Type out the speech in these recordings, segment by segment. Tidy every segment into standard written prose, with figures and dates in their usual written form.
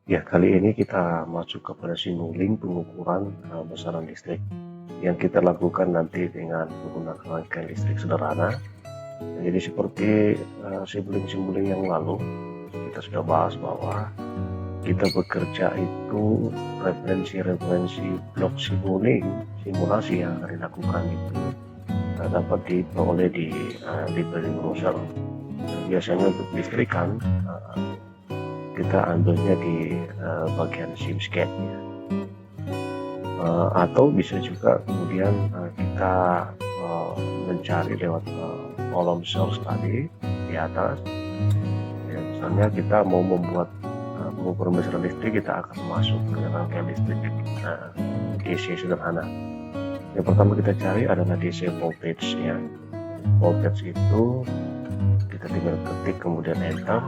Ya, kali ini kita masuk kepada simulink pengukuran besaran listrik yang kita lakukan nanti dengan menggunakan rangkaian listrik sederhana. Jadi seperti simulink-simulink yang lalu, kita sudah bahas bahwa kita bekerja itu referensi blok simulasi yang akan dilakukan itu dapat diperoleh di library browser. Biasanya untuk listrikan kita ambilnya di bagian SimScape ya. Atau bisa juga kemudian kita mencari lewat kolom source tadi di atas ya, misalnya kita mau membuat pengukuran besaran listrik, kita akan masuk ke rangkaian listrik DC sederhana. Yang pertama kita cari adalah DC voltage ya. Voltage itu kita tinggal ketik kemudian enter,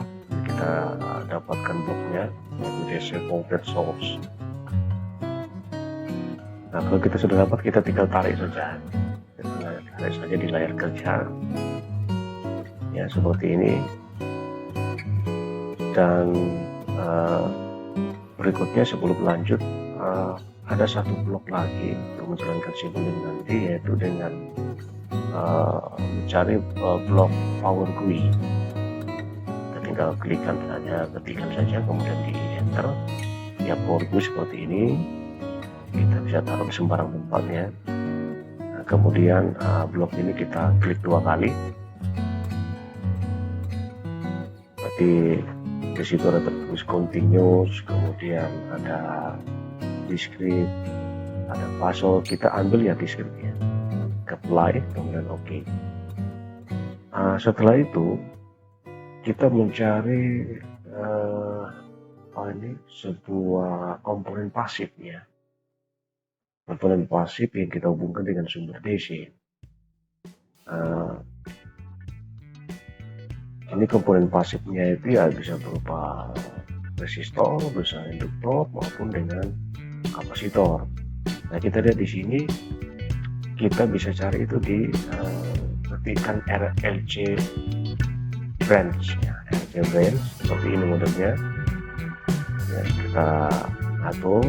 kita dapatkan bloknya yaitu DC voltage source. Nah, kalau kita sudah dapat, kita tinggal tarik saja di layar kerja ya, seperti ini. Dan berikutnya sebelum lanjut, ada satu blok lagi untuk menjalankan simulink nanti, yaitu dengan mencari blok power GUI. Kita tinggal ketikkan saja kemudian di enter ya, power GUI seperti ini. Kita bisa taruh di sembarang tempat ya. Nah, kemudian blok ini kita klik 2 kali. Berarti di situ ada tertulis continuous, kemudian ada discrete, ada puzzle. Kita ambil ya discrete-nya, apply, kemudian OK. Setelah itu kita mencari ini sebuah komponen pasif ya. Komponen pasif yang kita hubungkan dengan sumber DC. Ini komponen pasifnya itu ya bisa berupa resistor, bisa induktor maupun dengan kapasitor. Nah, kita lihat di sini, kita bisa cari itu di ketikan RLC branch ya, RLC branch seperti ini modelnya. Ya, kita atur.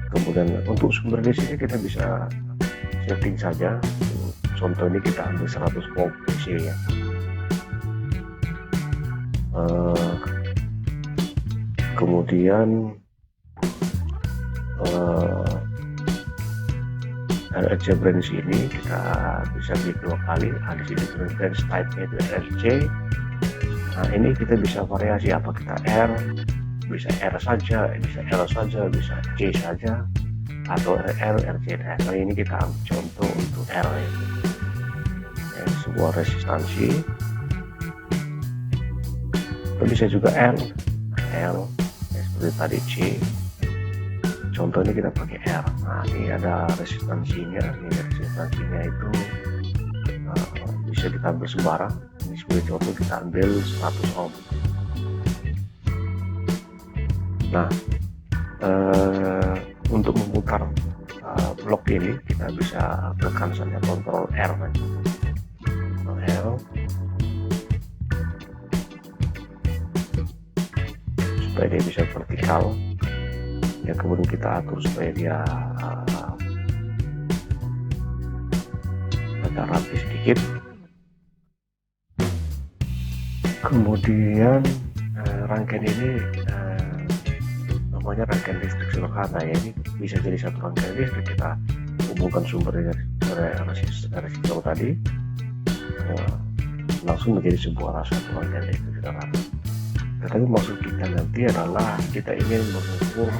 Kemudian untuk sumber DC kita bisa setting saja. Contoh ini kita ambil 100 volt DC ya. Kemudian RLC branch ini kita bisa klik 2 kali. Di sini tulis branch type-nya itu RLC. Nah, ini kita bisa variasi, apa kita R, bisa R saja, bisa L saja, bisa C saja, atau R, RC. Nah, ini kita ambil contoh untuk R ya. Sebuah resistansi. Kita bisa juga L ya, seperti tadi C. Contoh ini kita pakai R. Nah, ini ada resistansinya. Ini resistansinya itu bisa kita ambil sembarang. Ini sebagai contoh kita ambil 100 ohm. Nah, untuk memutar blok ini kita bisa tekan saja Ctrl R kan. L supaya dia bisa vertikal ya, kemudian kita atur supaya dia agak rapi sedikit. Kemudian rangkaian ini namanya rangkaian listrik sederhana ya. Ini bisa jadi satu rangkaian listrik, kita hubungkan sumbernya dari resistor tadi, langsung menjadi sebuah satu rangkaian listrik sederhana. Tetapi maksud kita nanti adalah kita ingin mengukur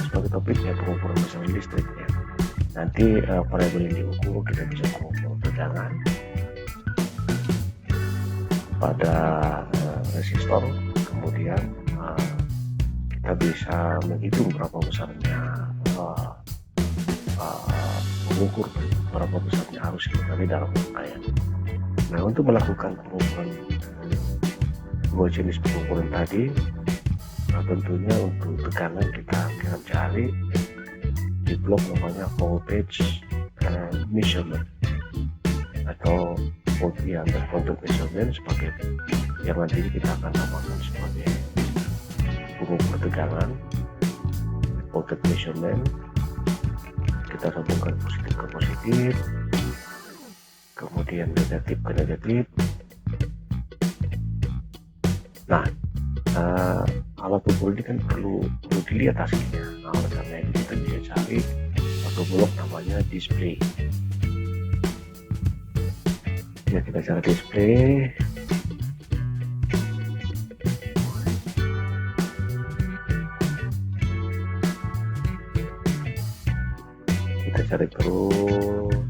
sebagai topiknya pengukuran besaran listrik ya. Nanti variabel yang diukur kita bisa mengukur tegangan pada resistor, kemudian kita bisa menghitung berapa besarnya mengukur berapa besarnya arus kita di dalam rangkaian. Nah, untuk melakukan pengukuran dua jenis pengukuran tadi, tentunya untuk tekanan kita akan cari di blok namanya voltage measurement atau voltage measurement sebagai yang nanti kita akan namakan sebagai pengukur tegangan, voltage measurement, kita sambungkan positif ke positif, kemudian negatif ke negatif. Nah, alat ukur ini kan perlu dilihat hasilnya. Nah, oleh karena itu kita bisa cari satu blok namanya display. Ya, kita cari display. Kita cari terus.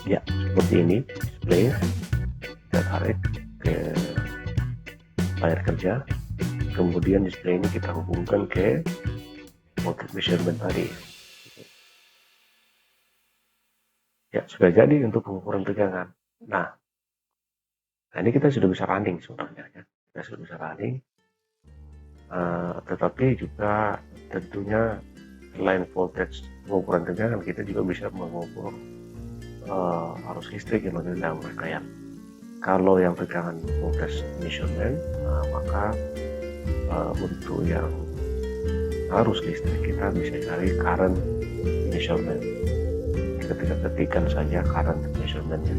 Ya, seperti ini display. Kita tarik ke layar kerja, kemudian display ini kita hubungkan ke voltage measurement tadi. Ya, sudah jadi untuk pengukuran tegangan. Nah, ini kita sudah bisa running sebenarnya ya. Kita sudah bisa running, tetapi juga tentunya selain voltage pengukuran tegangan, kita juga bisa mengukur arus listrik yang ada dalam rangkaian. Kalau yang tegangan voltage measurement, maka untuk yang arus listrik kita bisa cari current measurement. Kita tinggal ketikkan saja current measurementnya.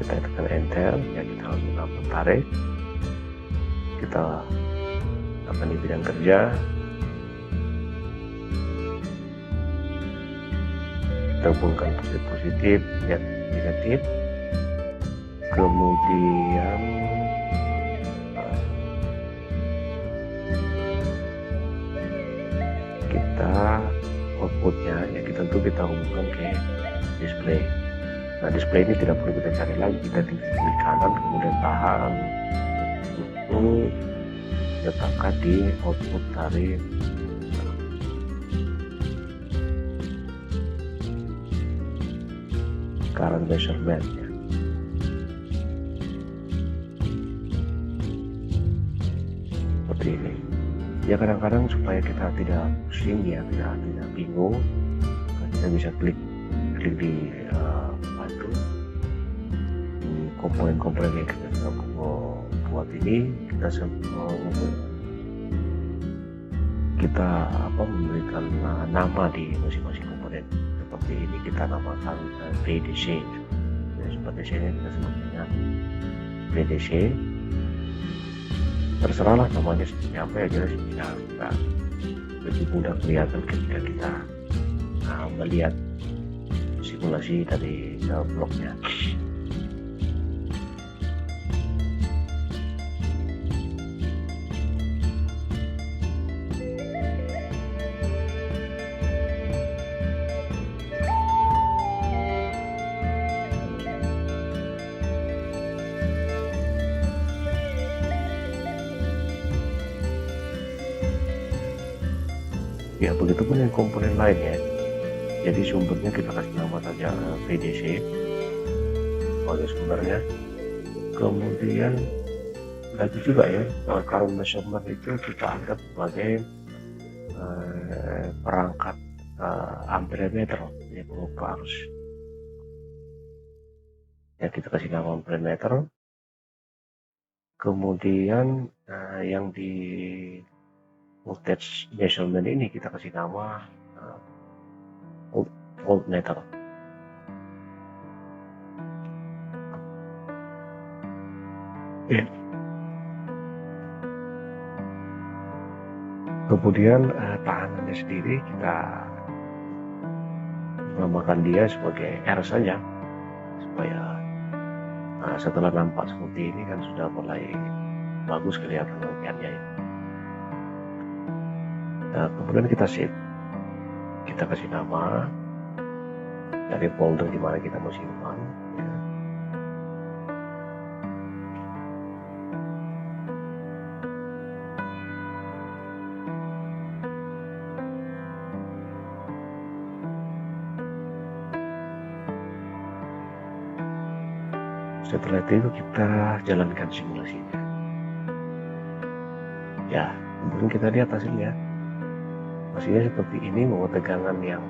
Kita tekan enter, ya kita langsung dapat tarik. Kita akan di bidang kerja. Kita hubungkan positif, ya negatif. Kemudian kita outputnya, ya tentu kita hubungkan ke display. Nah, display ini tidak perlu kita cari lagi, kita tinggal klik kanan kemudian tahan untuk letakkan di output dari current measurement ya. Seperti ini. Ya, kadang-kadang supaya kita tidak pusing ya, tidak bingung, kita bisa klik di komponen-komponen yang kita sudah buat ini. Kita memberikan nama di masing-masing komponen. Seperti ini kita namakan VDC. Jadi seperti ini kita sebutnya VDC. Terserahlah namanya seperti apa ya, jelas bisa lebih mudah kelihatan ketika kita melihat simulasi dari bloknya. Ya, begitupun yang komponen lain ya. Jadi sumbernya kita kasih nama saja VDC sebagai sumbernya. Kemudian lagi juga ya, current measurement itu kita anggap sebagai perangkat amperemeter, ya, pengukur arus. Ya, kita kasih nama amperemeter. Kemudian yang di voltage measurement ini kita kasih nama voltmeter. Ya. Kemudian tahanannya sendiri kita menamakan dia sebagai R saja, supaya setelah nampak seperti ini kan sudah mulai bagus kelihatan rangkaiannya ya. Nah, kemudian kita save, kita kasih nama dari folder di mana kita mau simpan ya. Setelah itu kita jalankan simulasinya. Ya, kemudian kita lihat hasilnya. posisinya seperti ini bahwa tegangan yang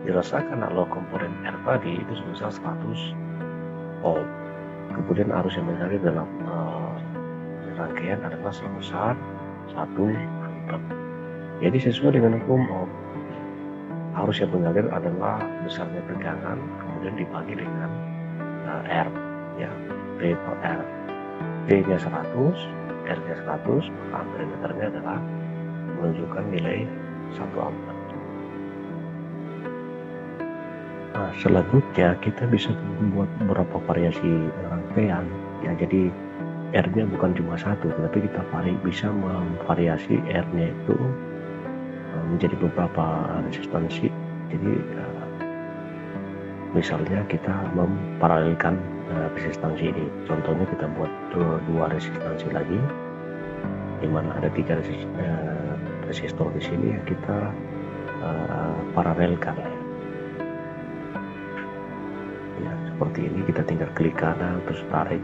dirasakan oleh komponen R tadi itu sebesar 100 volt. Kemudian arus yang mengalir dalam rangkaian adalah sebesar 1 ampere. Jadi sesuai dengan hukum Ohm, arus yang mengalir adalah besarnya tegangan kemudian dibagi dengan R, ya, P per R. P-nya 100, R-nya 100, maka ampere-meternya adalah menunjukkan nilai 1 ampere. Nah, selanjutnya kita bisa membuat beberapa variasi rangkaian, ya. Jadi R-nya bukan cuma satu, tetapi kita bisa memvariasi R-nya itu menjadi beberapa resistansi. Jadi misalnya kita memparalelkan resistansi ini. Contohnya kita buat dua resistansi lagi, di mana ada 3 resistor di sini yang kita paralelkan. Ya, seperti ini kita tinggal klik kanan terus tarik,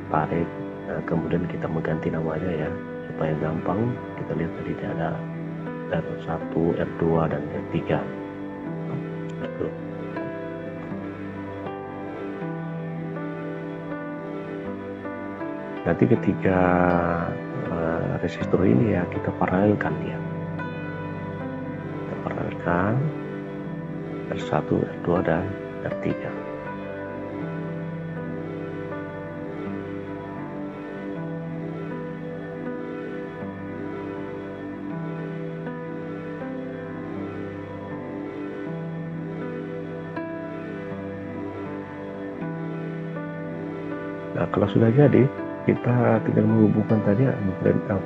kemudian kita mengganti namanya, ya, supaya gampang. Kita lihat tadi ada R1, R2 dan R3. Nanti ketiga resistor ini, ya, kita paralelkan, ya. Kita paralelkan R1, R2 dan R3. Nah, kalau sudah jadi, kita tinggal menghubungkan tadi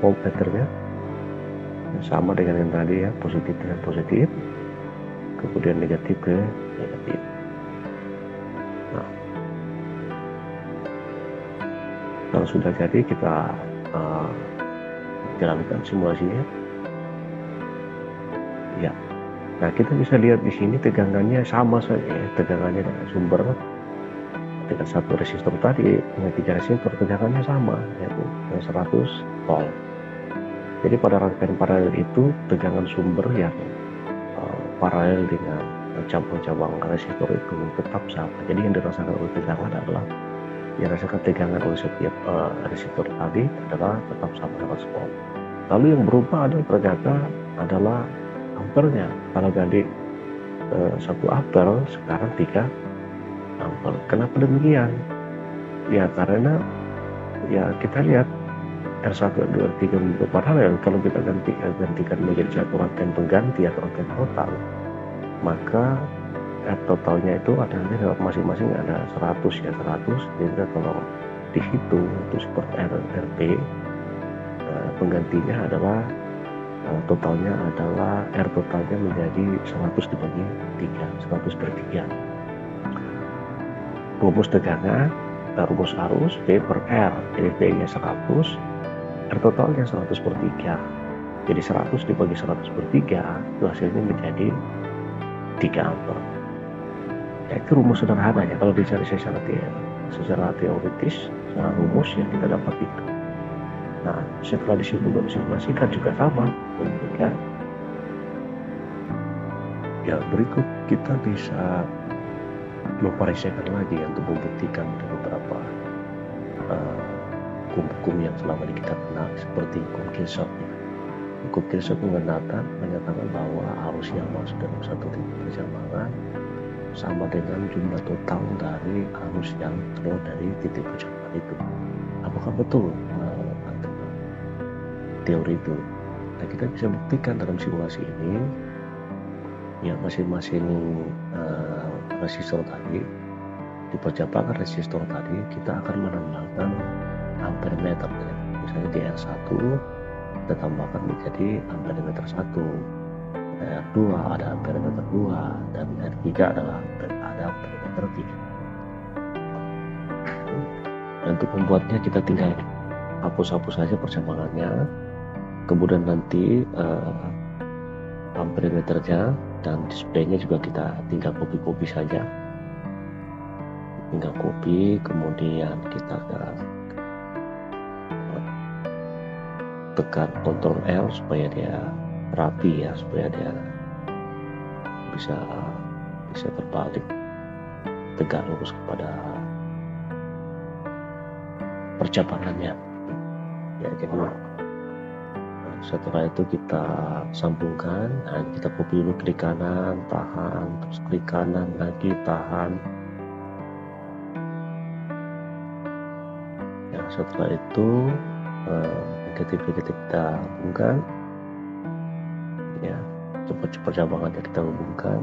voltmeternya sama dengan yang tadi, ya, positif dengan positif, kemudian negatif ke negatif. Nah, kalau sudah jadi, kita jalankan simulasinya. Ya, nah kita bisa lihat di sini tegangannya sama saja, ya. Tegangannya dengan sumber dengan satu resistor tadi, dengan 3 resistor tegangannya sama, yaitu 100 volt. Jadi pada rangkaian paralel itu tegangan sumber yang paralel dengan cabang-cabang resistor itu tetap sama. Jadi yang dirasakan oleh tegangan adalah dirasakan tegangan oleh setiap resistor tadi adalah tetap sama 100 volt. Lalu yang berubah adalah ampernya. Kalau tadi 1 ampere, sekarang 3 ampere. Kenapa demikian? Ya karena, ya, kita lihat R1, R2, R3 bentuk paralel. Kalau kita gantikan menjadi satu rangkaian pengganti atau rangkaian total, maka R totalnya itu adalah masing-masing ada 100, ya, 100. Jadi kalau dihitung itu seperti RP, penggantinya adalah totalnya adalah R totalnya menjadi 100 dibagi 3, 100 per 3. Rumus tegangan, rumus arus P per R. Jadi P nya 100, R totalnya 100 per 3. Jadi 100 dibagi 100 per 3 itu hasilnya menjadi 3 ampere. Ya, itu rumus sederhananya. Kalau dicari secara teoritis, secara rumus yang kita dapat itu. Nah, setelah disimulasikan juga sama. Ya. Ya, berikut kita bisa memvariasikan lagi untuk membuktikan beberapa hukum-hukum yang selama ini kita kenal, seperti hukum Kirchhoff. Hukum Kirchhoff menyatakan bahwa arus yang masuk dalam satu titik perjalanan sama dengan jumlah total dari arus yang keluar dari titik perjalanan itu. Apakah betul teori itu? Nah, kita bisa buktikan dalam simulasi ini, ya, masing-masing resistor tadi, di percabangan resistor tadi kita akan menambahkan ampere meter, ya. Misalnya di R1 kita tambahkan menjadi ampere meter 1, R2 ada ampere meter 2, dan R3 adalah ada ampere meter 3. Dan untuk membuatnya kita tinggal hapus saja percabangannya, kemudian nanti ampere meternya dan displaynya juga kita tinggal copy saja, kemudian kita tekan Ctrl L supaya dia rapi ya, supaya dia bisa terbalik tegak lurus kepada percabangannya ya. Jadi setelah itu kita sambungkan. Nah, kita copy dulu klik kanan, tahan, terus klik kanan lagi, tahan ya. Setelah itu negatif kita hubungkan ya, cepat cabangannya kita hubungkan.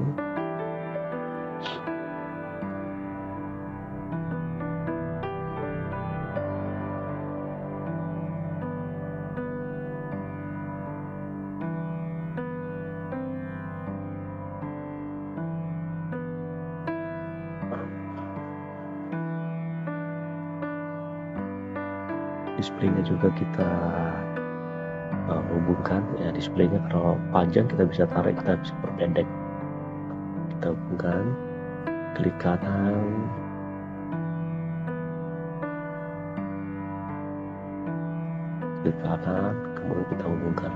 Displaynya juga kita hubungkan ya. Displaynya kalau panjang kita bisa tarik, kita bisa perpendek. Kita hubungkan, klik kanan, kemudian kita hubungkan.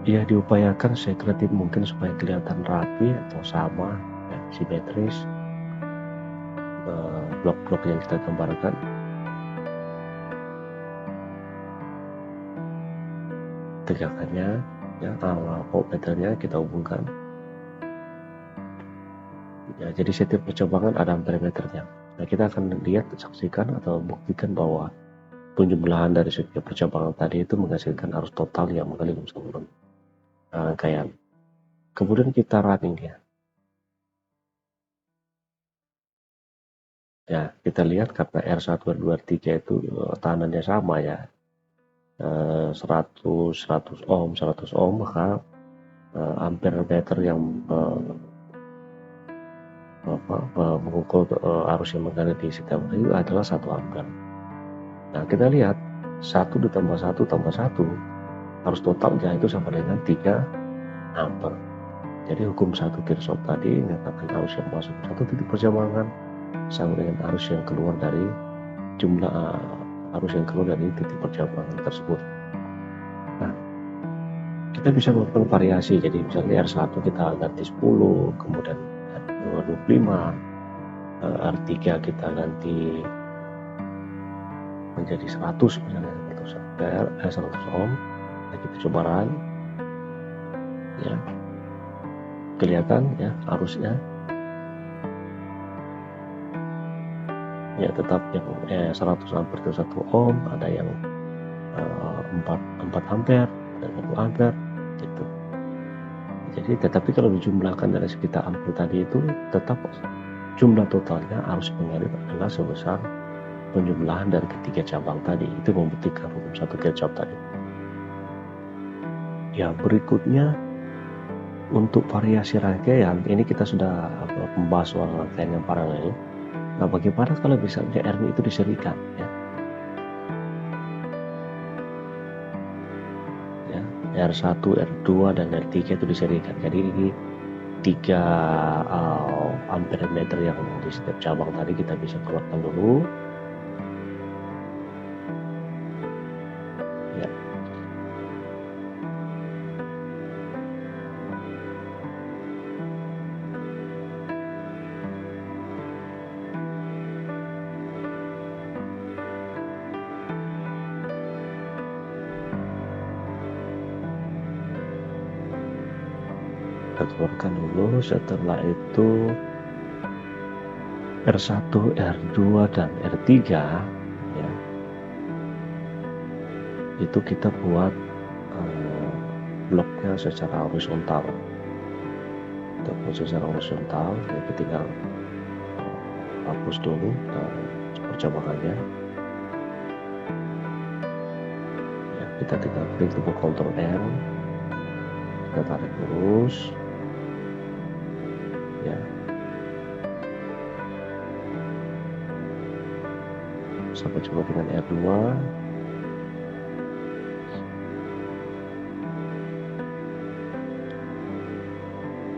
Ya, diupayakan sekretif mungkin supaya kelihatan rapi atau sama ya, simetris blok-blok yang kita gambarkan. Tegakannya ya, voltmeternya kita hubungkan ya. Jadi setiap percabangan ada ampermeternya. Nah, kita akan lihat, saksikan atau buktikan bahwa penjumlahan dari setiap percabangan tadi itu menghasilkan arus total yang mengelilingi seluruh rangkaian. Kemudian kita running dia. Ya, kita lihat karena R1, R2, R3 itu tekanannya sama ya, 100 ohm, maka ampere meter yang mengukur arus yang mengalir di setiap itu adalah 1 ampere. Nah, kita lihat 1 ditambah 1 tambah 1, arus totalnya itu sama dengan 3 ampere. Jadi hukum 1 Kirchhoff tadi menyatakan arus yang masuk ke satu titik percabangan sama dengan arus yang keluar dari jumlah arus yang keluar dari titik percabangan tersebut. Nah, kita bisa melakukan variasi. Jadi misalnya R1 kita ganti 10, kemudian R2 25, R3 kita ganti menjadi 100 misalnya, 100 ohm. Nah, kita coba run ya, kelihatan ya arusnya ya, tetap yang 100 ampere itu 1 ohm, ada yang 4 ampere, ada 1 ampere gitu. Jadi tetapi kalau dijumlahkan dari sekitar ampere tadi itu tetap jumlah totalnya arus mengalir adalah sebesar penjumlahan dari ketiga cabang tadi. Itu membuktikan hukum 1 Kirchhoff tadi. Ya, berikutnya untuk variasi rangkaian ini kita sudah membahas soal rangkaian yang paralel. Nah, bagaimana kalau misalnya R-nya itu diserikan ya? Ya, R1, R2 dan R3 itu diserikan. Jadi ini 3 ampere meter yang di setiap cabang tadi kita bisa keluarkan dulu. Ya. Kita keluarkan dulu. Setelah itu R1, R2 dan R3 ya, itu kita buat bloknya secara horizontal. Kita buat secara horizontal ya, kita tinggal hapus dulu percabangannya ya. Kita tinggal klik tombol Ctrl R, kita tarik lurus ya, sampai coba dengan R2,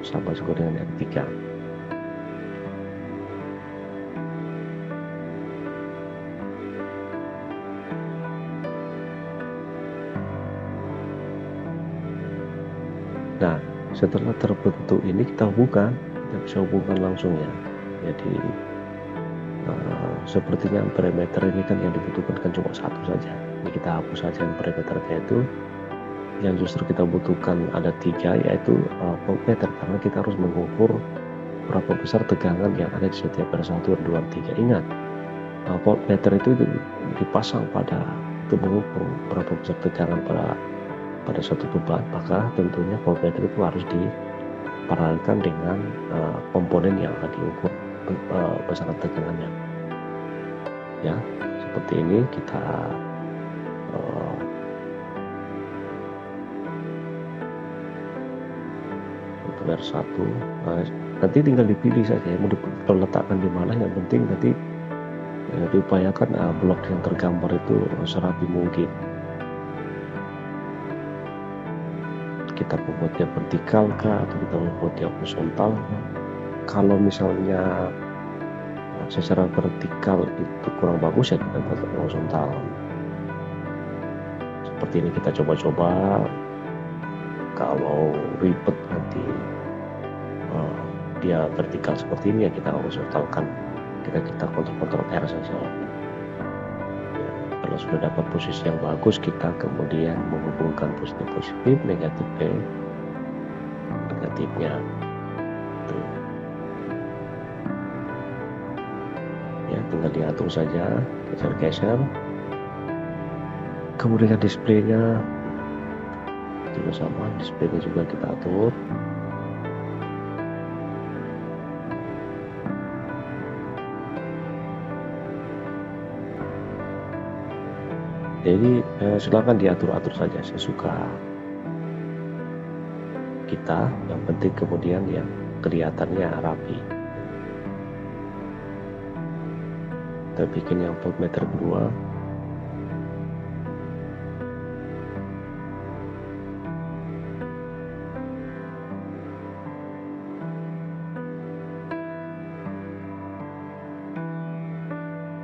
sampai juga dengan R3. Nah, setelah terbentuk ini kita buka, kita bisa hubungkan langsung ya. Jadi sepertinya parameter ini kan yang dibutuhkan kan cuma satu saja. Jadi kita hapus saja yang parameternya itu. Yang justru kita butuhkan ada 3, yaitu voltmeter, karena kita harus mengukur berapa besar tegangan yang ada di setiap R1, R2, R3. Ingat, voltmeter itu dipasang pada untuk mengukur berapa besar tegangan pada suatu beban, maka tentunya voltmeter itu harus diparalelkan dengan komponen yang akan diukur besaran tegangannya. Ya, seperti ini kita untuk R1 nanti tinggal dipilih saja mau diletakkan di mana. Yang penting nanti diupayakan blok yang tergambar itu serapi mungkin. Kita membuatnya vertikal kah atau kita membuatnya horizontal. Kalau misalnya secara vertikal itu kurang bagus, ya kita buat horizontal. Seperti ini kita coba-coba. Kalau ribet nanti dia vertikal seperti ini, ya kita horizontalkan. Kita kontrol R saja. Ya, kalau sudah dapat posisi yang bagus, kita kemudian menghubungkan positif, negatifnya. Tuh. Ya, tinggal diatur saja, geser-geser. Kemudian displaynya juga sama, displaynya juga kita atur. Jadi silakan diatur-atur saja sesuka kita, yang penting kemudian yang kelihatannya rapi. Kita bikin yang voltmeter kedua.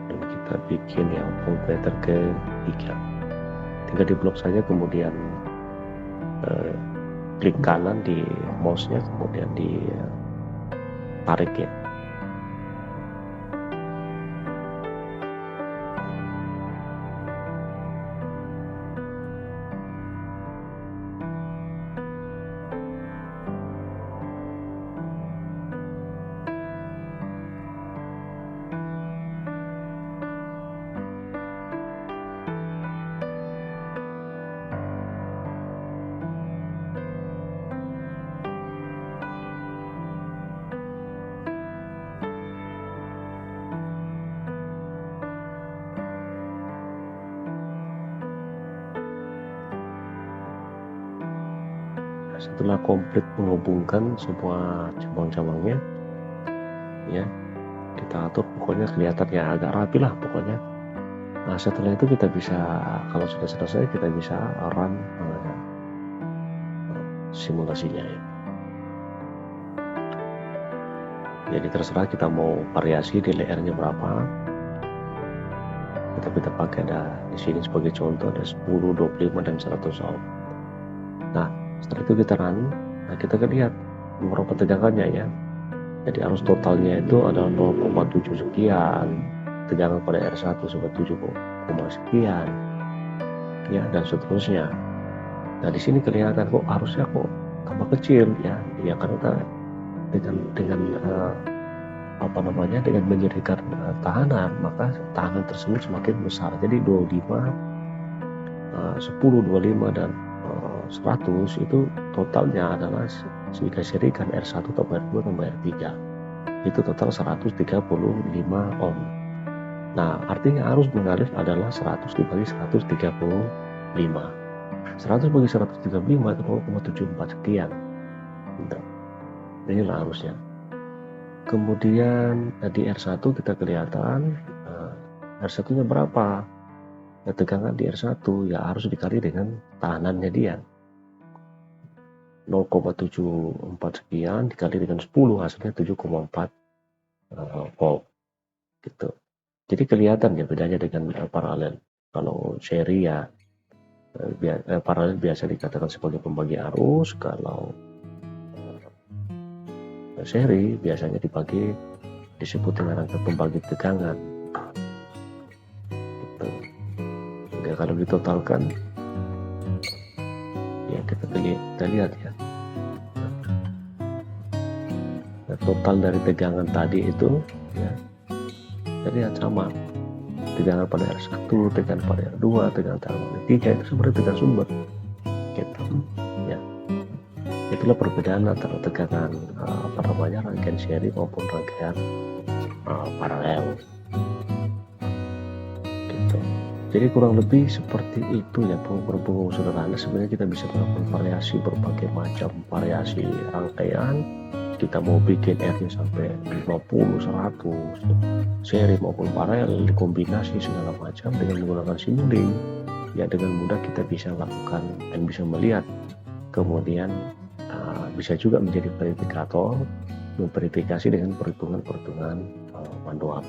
Dan kita bikin yang voltmeter ketiga. Tinggal diblok saja, kemudian klik kanan di mouse-nya, kemudian ditarik ya. Setelah komplit menghubungkan semua cabang-cabangnya, ya kita atur, pokoknya kelihatannya agak rapi lah pokoknya. Nah, setelah itu kita bisa, kalau sudah selesai, kita bisa run simulasinya ya. Jadi terserah kita mau variasi di layer-nya berapa. Kita pakai ada di sini sebagai contoh ada 10, 25 dan 100 ohm. Nah, setelah itu kita run, nah kita akan lihat berapa tegangannya ya. Jadi arus totalnya itu ada 0,7 sekian, tegangan pada R1 sebesar 7, sekian, ya, dan seterusnya. Nah, di sini kelihatan kok arusnya kok tambah kecil ya, ya karena dengan dengan menjadikan tahanan, maka tahanan tersebut semakin besar. Jadi 25, 10, 25 dan 100 itu totalnya adalah jika serikan R1 tambah R2 tambah R3 itu total 135 ohm. Nah, artinya arus mengalir adalah 100 dibagi 135. 100 bagi 135 itu 0,74 sekian. Inilah arusnya. Kemudian di R1 kita kelihatan R1 nya berapa. Ya, tegangan di R1 ya harus dikali dengan tahanannya dia. 0,74 sekian dikali dengan 10 hasilnya 7,4 volt gitu. Jadi kelihatan ya bedanya dengan paralel. Kalau seri ya Paralel biasa dikatakan sebagai pembagi arus. Kalau seri biasanya disebut dengan rangka pembagi tegangan gitu. Jadi kalau ditotalkan ya kita lihat ya, nah, total dari tegangan tadi itu ya kita lihat sama, tegangan pada R1, tegangan pada R2, tegangan pada R3 itu sebenarnya tegangan sumber gitu ya. Itulah perbedaan antara tegangan rangkaian seri maupun rangkaian paralel gitu. Jadi kurang lebih seperti itu ya pengukur sederhana. Sebenarnya kita bisa melakukan variasi, berbagai macam variasi rangkaian. Kita mau bikin R-nya sampai 50, 100 seri maupun paralel, dikombinasi segala macam dengan menggunakan Simulink ya, dengan mudah kita bisa lakukan dan bisa melihat. Kemudian bisa juga menjadi verifikator, memverifikasi dengan perhitungan manual.